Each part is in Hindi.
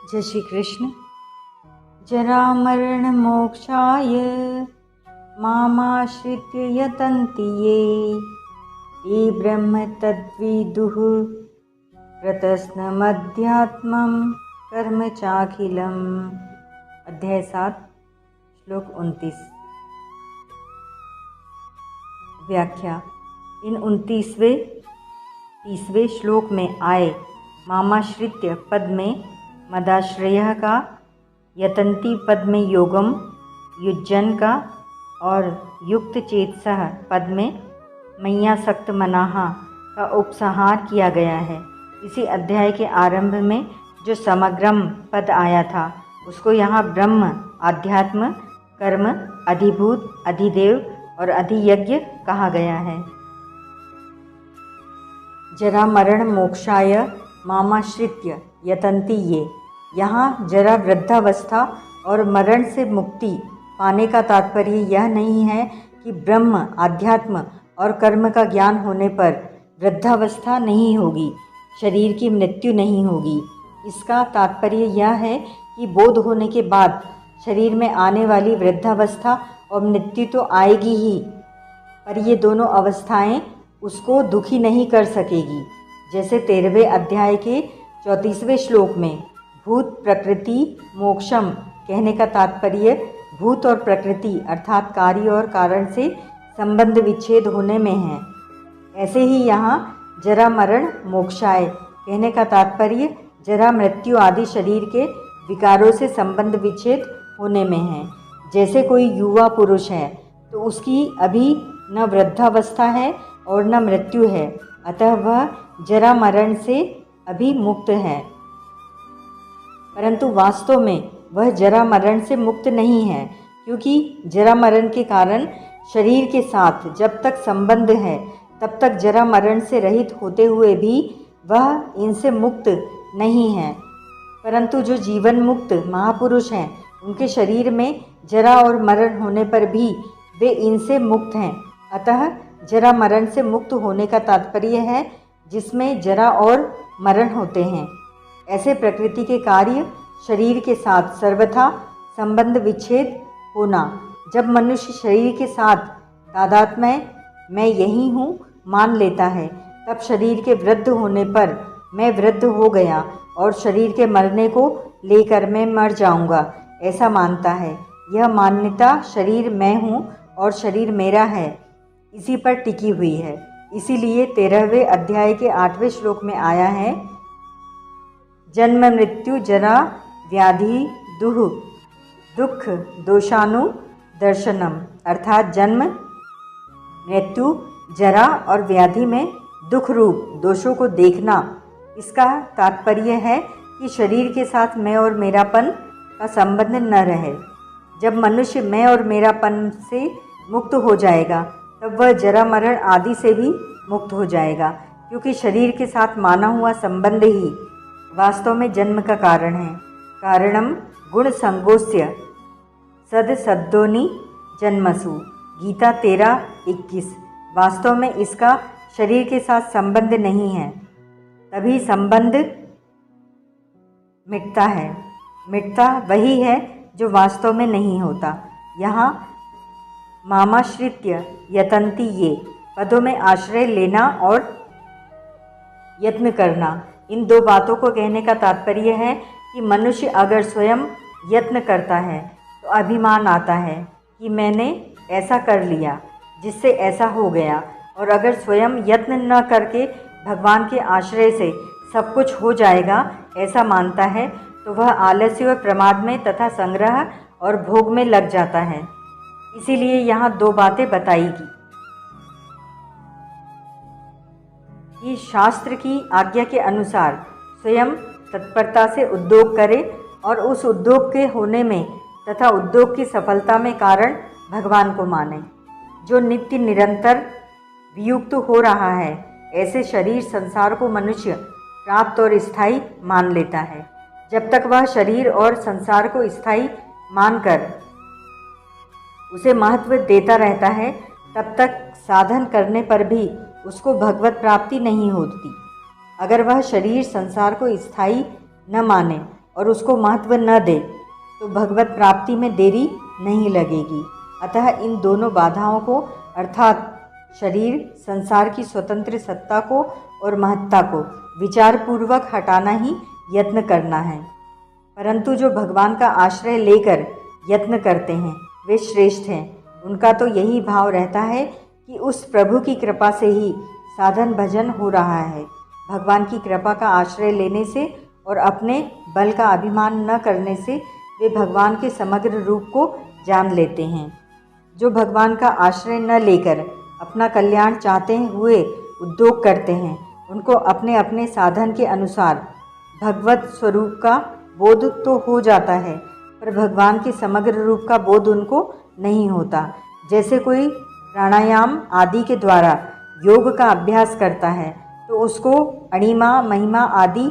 जय श्री कृष्ण। जरामरण मोक्षाय मामाश्रित्य यतन्ति ये ब्रह्म तद्विदुः प्रतस्नमध्यात्मं कर्म चाखिलम्। अध्याय 7 श्लोक 29। व्याख्या। इन 30वें श्लोक में आए मामाश्रित्य पद में मदाश्रयः का, यतन्ति पद में योगम युज्जन का और युक्त चेतसः पद में मय्यासक्त मनाः का उपसंहार किया गया है। इसी अध्याय के आरंभ में जो समग्रम पद आया था उसको यहाँ ब्रह्म, आध्यात्म, कर्म, अधिभूत, अधिदेव और अधियज्ञ कहा गया है। जरा मरण मोक्षाय मामाश्रित्य यतन्ति ये, यहाँ जरा वृद्धावस्था और मरण से मुक्ति पाने का तात्पर्य यह नहीं है कि ब्रह्म, आध्यात्म और कर्म का ज्ञान होने पर वृद्धावस्था नहीं होगी, शरीर की मृत्यु नहीं होगी। इसका तात्पर्य यह है कि बोध होने के बाद शरीर में आने वाली वृद्धावस्था और मृत्यु तो आएगी ही, पर ये दोनों अवस्थाएं उसको दुखी नहीं कर सकेगी। जैसे 13वें अध्याय के 34वें श्लोक में भूत प्रकृति मोक्षम कहने का तात्पर्य भूत और प्रकृति अर्थात कार्य और कारण से संबंध विच्छेद होने में है। ऐसे ही यहाँ जरा मरण मोक्षाय कहने का तात्पर्य जरा मृत्यु आदि शरीर के विकारों से संबंध विच्छेद होने में है। जैसे कोई युवा पुरुष है तो उसकी अभी न वृद्धावस्था है और न मृत्यु है, अतः वह जरा मरण से अभी मुक्त है, परंतु वास्तव में वह जरा मरण से मुक्त नहीं है, क्योंकि जरा मरण के कारण शरीर के साथ जब तक संबंध है तब तक जरा मरण से रहित होते हुए भी वह इनसे मुक्त नहीं है। परंतु जो जीवन मुक्त महापुरुष हैं उनके शरीर में जरा और मरण होने पर भी वे इनसे मुक्त हैं। अतः जरा मरण से मुक्त होने का तात्पर्य है जिसमें जरा और मरण होते हैं। ऐसे प्रकृति के कार्य शरीर के साथ सर्वथा संबंध विच्छेद होना। जब मनुष्य शरीर के साथ तादात्म्य मैं यही हूँ मान लेता है, तब शरीर के वृद्ध होने पर मैं वृद्ध हो गया और शरीर के मरने को लेकर मैं मर जाऊँगा ऐसा मानता है। यह मान्यता शरीर मैं हूँ और शरीर मेरा है इसी पर टिकी हुई है। इसीलिए 13वें अध्याय के 8वें श्लोक में आया है, जन्म मृत्यु जरा व्याधि दुख दोषानु दर्शनम, अर्थात जन्म मृत्यु जरा और व्याधि में दुख रूप दोषों को देखना। इसका तात्पर्य है कि शरीर के साथ मैं और मेरापन का संबंध न रहे। जब मनुष्य मैं और मेरापन से मुक्त हो जाएगा तब वह जरा मरण आदि से भी मुक्त हो जाएगा, क्योंकि शरीर के साथ माना हुआ संबंध ही वास्तव में जन्म का कारण है। कारणम गुण संगोस्य सद सद्दोनि जन्मसु, गीता 13:21। वास्तव में इसका शरीर के साथ संबंध नहीं है, तभी संबंध मिटता है। मिटता वही है जो वास्तव में नहीं होता। यहाँ मामाश्रित्य यतन्ति ये पदों में आश्रय लेना और यत्न करना, इन दो बातों को कहने का तात्पर्य है कि मनुष्य अगर स्वयं यत्न करता है तो अभिमान आता है कि मैंने ऐसा कर लिया जिससे ऐसा हो गया, और अगर स्वयं यत्न न करके भगवान के आश्रय से सब कुछ हो जाएगा ऐसा मानता है तो वह आलस्य और प्रमाद में तथा संग्रह और भोग में लग जाता है। इसीलिए यहाँ दो बातें बताएगी कि शास्त्र की आज्ञा के अनुसार स्वयं तत्परता से उद्योग करे और उस उद्योग के होने में तथा उद्योग की सफलता में कारण भगवान को माने। जो नित्य निरंतर वियुक्त हो रहा है ऐसे शरीर संसार को मनुष्य प्राप्त और स्थायी मान लेता है। जब तक वह शरीर और संसार को स्थायी मानकर उसे महत्व देता रहता है तब तक साधन करने पर भी उसको भगवत प्राप्ति नहीं होती। अगर वह शरीर संसार को स्थायी न माने और उसको महत्व न दे तो भगवत प्राप्ति में देरी नहीं लगेगी। अतः इन दोनों बाधाओं को अर्थात शरीर, संसार की स्वतंत्र सत्ता को और महत्ता को विचारपूर्वक हटाना ही यत्न करना है। परंतु जो भगवान का आश्रय लेकर यत्न करते हैं वे श्रेष्ठ हैं। उनका तो यही भाव रहता है कि उस प्रभु की कृपा से ही साधन भजन हो रहा है। भगवान की कृपा का आश्रय लेने से और अपने बल का अभिमान न करने से वे भगवान के समग्र रूप को जान लेते हैं। जो भगवान का आश्रय न लेकर अपना कल्याण चाहते हुए उद्योग करते हैं उनको अपने अपने साधन के अनुसार भगवत स्वरूप का बोध तो हो जाता है, पर भगवान के समग्र रूप का बोध उनको नहीं होता। जैसे कोई प्राणायाम आदि के द्वारा योग का अभ्यास करता है तो उसको अणिमा महिमा आदि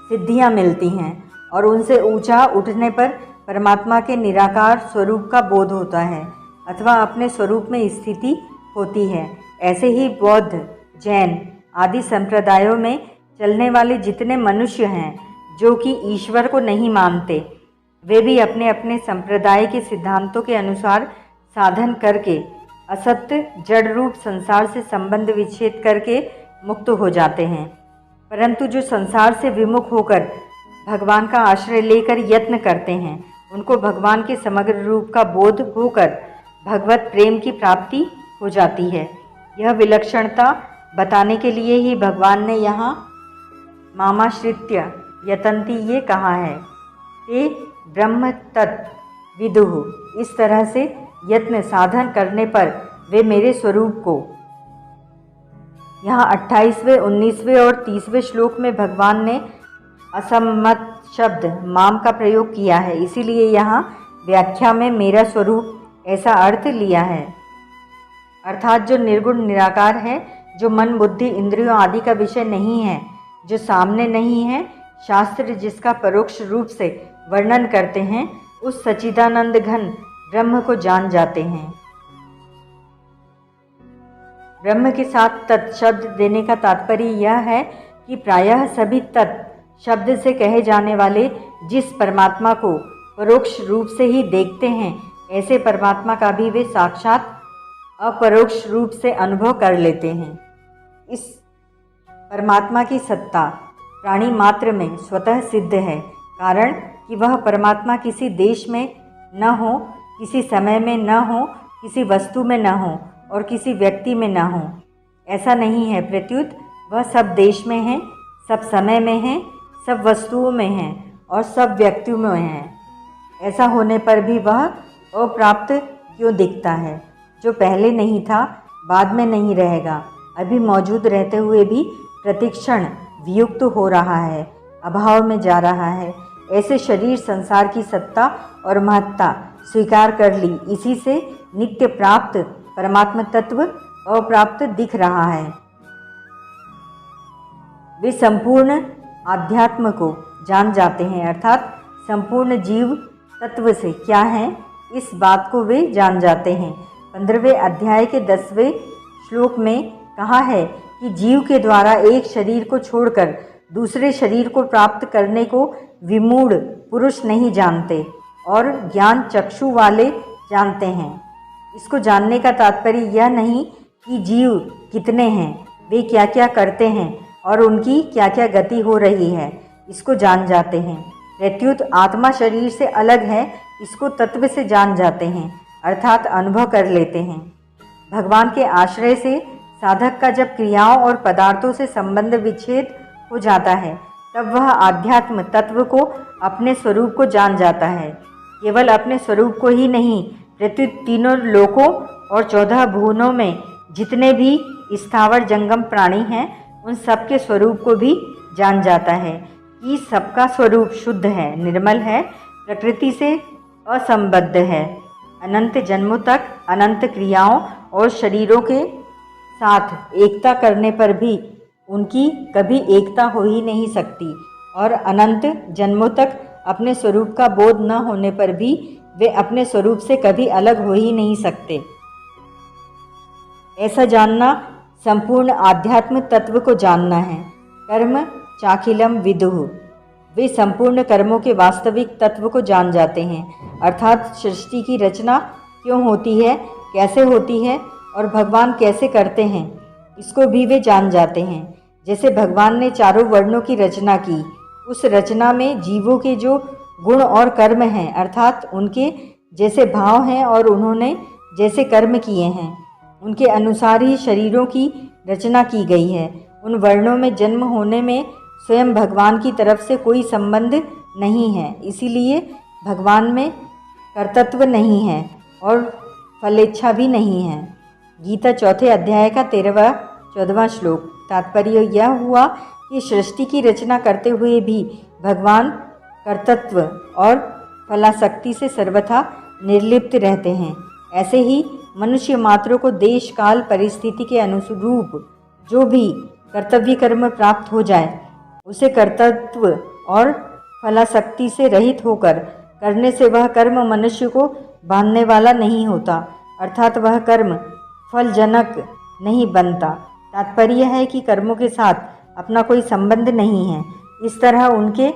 सिद्धियां मिलती हैं और उनसे ऊंचा उठने पर परमात्मा के निराकार स्वरूप का बोध होता है अथवा अपने स्वरूप में स्थिति होती है। ऐसे ही बौद्ध, जैन आदि संप्रदायों में चलने वाले जितने मनुष्य हैं जो कि ईश्वर को नहीं मानते, वे भी अपने अपने संप्रदाय के सिद्धांतों के अनुसार साधन करके असत्य जड़ रूप संसार से संबंध विच्छेद करके मुक्त हो जाते हैं। परंतु जो संसार से विमुख होकर भगवान का आश्रय लेकर यत्न करते हैं उनको भगवान के समग्र रूप का बोध होकर भगवत प्रेम की प्राप्ति हो जाती है। यह विलक्षणता बताने के लिए ही भगवान ने यहाँ मामाश्रित्य यतन्ति ये कहा है, ते ब्रह्म तत् विदुः। इस तरह से यत्न साधन करने पर वे मेरे स्वरूप को, यहाँ 28वें, 19वें और 30वें श्लोक में भगवान ने असम्मत शब्द माम का प्रयोग किया है, इसीलिए यहाँ व्याख्या में मेरा स्वरूप ऐसा अर्थ लिया है। अर्थात जो निर्गुण निराकार है, जो मन बुद्धि इंद्रियों आदि का विषय नहीं है, जो सामने नहीं है, शास्त्र जिसका परोक्ष रूप से वर्णन करते हैं, उस सच्चिदानंद घन ब्रह्म को जान जाते हैं। ब्रह्म के साथ तत् शब्द देने का तात्पर्य यह है कि प्रायः सभी तत् शब्द से कहे जाने वाले जिस परमात्मा को परोक्ष रूप से ही देखते हैं, ऐसे परमात्मा का भी वे साक्षात अपरोक्ष रूप से अनुभव कर लेते हैं। इस परमात्मा की सत्ता प्राणी मात्र में स्वतः सिद्ध है, कारण कि वह परमात्मा किसी देश में न हो, किसी समय में न हो, किसी वस्तु में न हो और किसी व्यक्ति में न हो। ऐसा नहीं है, प्रत्युत वह सब देश में है, सब समय में है, सब वस्तुओं में है और सब व्यक्तियों में है। ऐसा होने पर भी वह अप्राप्त क्यों दिखता है? जो पहले नहीं था बाद में नहीं रहेगा, अभी मौजूद रहते हुए भी प्रतिक्षण वियुक्त हो रहा है, अभाव में जा रहा है। ऐसे शरीर संसार की सत्ता और महत्ता स्वीकार कर ली, इसी से नित्य प्राप्त परमात्म तत्व अप्राप्त दिख रहा है। वे संपूर्ण आध्यात्म को जान जाते हैं, अर्थात संपूर्ण जीव तत्व से क्या है इस बात को वे जान जाते हैं। 15वें अध्याय के 10वें श्लोक में कहा है कि जीव के द्वारा एक शरीर को छोड़कर दूसरे शरीर को प्राप्त करने को विमूढ़ पुरुष नहीं जानते और ज्ञान चक्षु वाले जानते हैं। इसको जानने का तात्पर्य यह नहीं कि जीव कितने हैं, वे क्या क्या करते हैं और उनकी क्या क्या गति हो रही है, इसको जान जाते हैं। प्रत्युत आत्मा शरीर से अलग है, इसको तत्व से जान जाते हैं, अर्थात अनुभव कर लेते हैं। भगवान के आश्रय से साधक का जब क्रियाओं और पदार्थों से संबंध विच्छेद हो जाता है, तब वह आध्यात्म तत्व को अपने स्वरूप को जान जाता है। केवल अपने स्वरूप को ही नहीं, प्रत्युत तीनों लोकों और 14 भुवनों में जितने भी स्थावर जंगम प्राणी हैं, उन सब के स्वरूप को भी जान जाता है कि सबका स्वरूप शुद्ध है, निर्मल है, प्रकृति से असंबद्ध है, अनंत जन्मों तक अनंत क्रियाओं और शरीरों के साथ एकता करने पर भी उनकी कभी एकता हो ही नहीं सकती और अनंत जन्मों तक अपने स्वरूप का बोध न होने पर भी वे अपने स्वरूप से कभी अलग हो ही नहीं सकते। ऐसा जानना संपूर्ण आध्यात्म तत्व को जानना है। कर्म चाखिलम विदुः वे संपूर्ण कर्मों के वास्तविक तत्व को जान जाते हैं, अर्थात सृष्टि की रचना क्यों होती है, कैसे होती है और भगवान कैसे करते हैं, इसको भी वे जान जाते हैं। जैसे भगवान ने चारों वर्णों की रचना की, उस रचना में जीवों के जो गुण और कर्म हैं, अर्थात उनके जैसे भाव हैं और उन्होंने जैसे कर्म किए हैं, उनके अनुसार ही शरीरों की रचना की गई है। उन वर्णों में जन्म होने में स्वयं भगवान की तरफ से कोई संबंध नहीं है, इसीलिए भगवान में कर्तृत्व नहीं है और फलेच्छा भी नहीं है। गीता चौथे अध्याय का 13वां श्लोक। तात्पर्य यह हुआ कि सृष्टि की रचना करते हुए भी भगवान कर्तृत्व और फलासक्ति से सर्वथा निर्लिप्त रहते हैं। ऐसे ही मनुष्य मात्रों को देश काल परिस्थिति के अनुरूप जो भी कर्तव्य कर्म प्राप्त हो जाए, उसे कर्तृत्व और फलासक्ति से रहित होकर करने से वह कर्म मनुष्य को बांधने वाला नहीं होता, अर्थात वह कर्म फलजनक नहीं बनता। तात्पर्य है कि कर्मों के साथ अपना कोई संबंध नहीं है। इस तरह उनके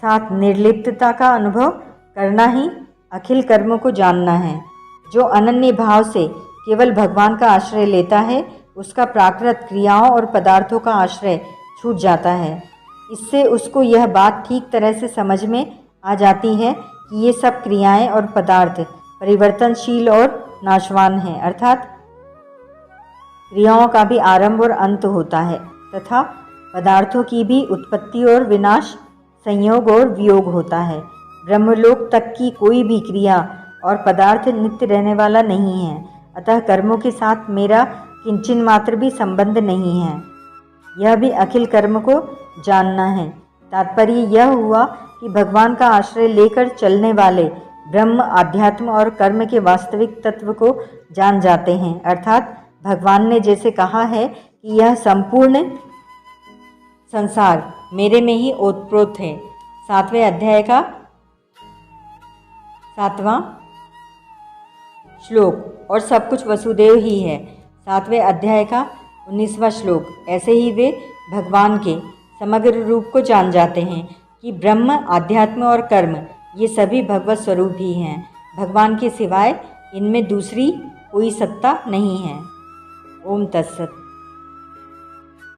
साथ निर्लिप्तता का अनुभव करना ही अखिल कर्मों को जानना है। जो अनन्य भाव से केवल भगवान का आश्रय लेता है, उसका प्राकृत क्रियाओं और पदार्थों का आश्रय छूट जाता है। इससे उसको यह बात ठीक तरह से समझ में आ जाती है कि ये सब क्रियाएं और पदार्थ परिवर्तनशील और नाशवान हैं, अर्थात क्रियाओं का भी आरंभ और अंत होता है तथा पदार्थों की भी उत्पत्ति और विनाश, संयोग और वियोग होता है। ब्रह्मलोक तक की कोई भी क्रिया और पदार्थ नित्य रहने वाला नहीं है, अतः कर्मों के साथ मेरा किंचन मात्र भी संबंध नहीं है। यह भी अखिल कर्म को जानना है। तात्पर्य यह हुआ कि भगवान का आश्रय लेकर चलने वाले ब्रह्म, आध्यात्म और कर्म के वास्तविक तत्व को जान जाते हैं, अर्थात भगवान ने जैसे कहा है कि यह संपूर्ण संसार मेरे में ही ओतप्रोत है। 7वें अध्याय का 7वां श्लोक। और सब कुछ वसुदेव ही है। 7वें अध्याय का 19वां श्लोक। ऐसे ही वे भगवान के समग्र रूप को जान जाते हैं कि ब्रह्म, आध्यात्म और कर्म ये सभी भगवत स्वरूप ही हैं। भगवान के सिवाय इनमें दूसरी कोई सत्ता नहीं है। ओम तत्सत।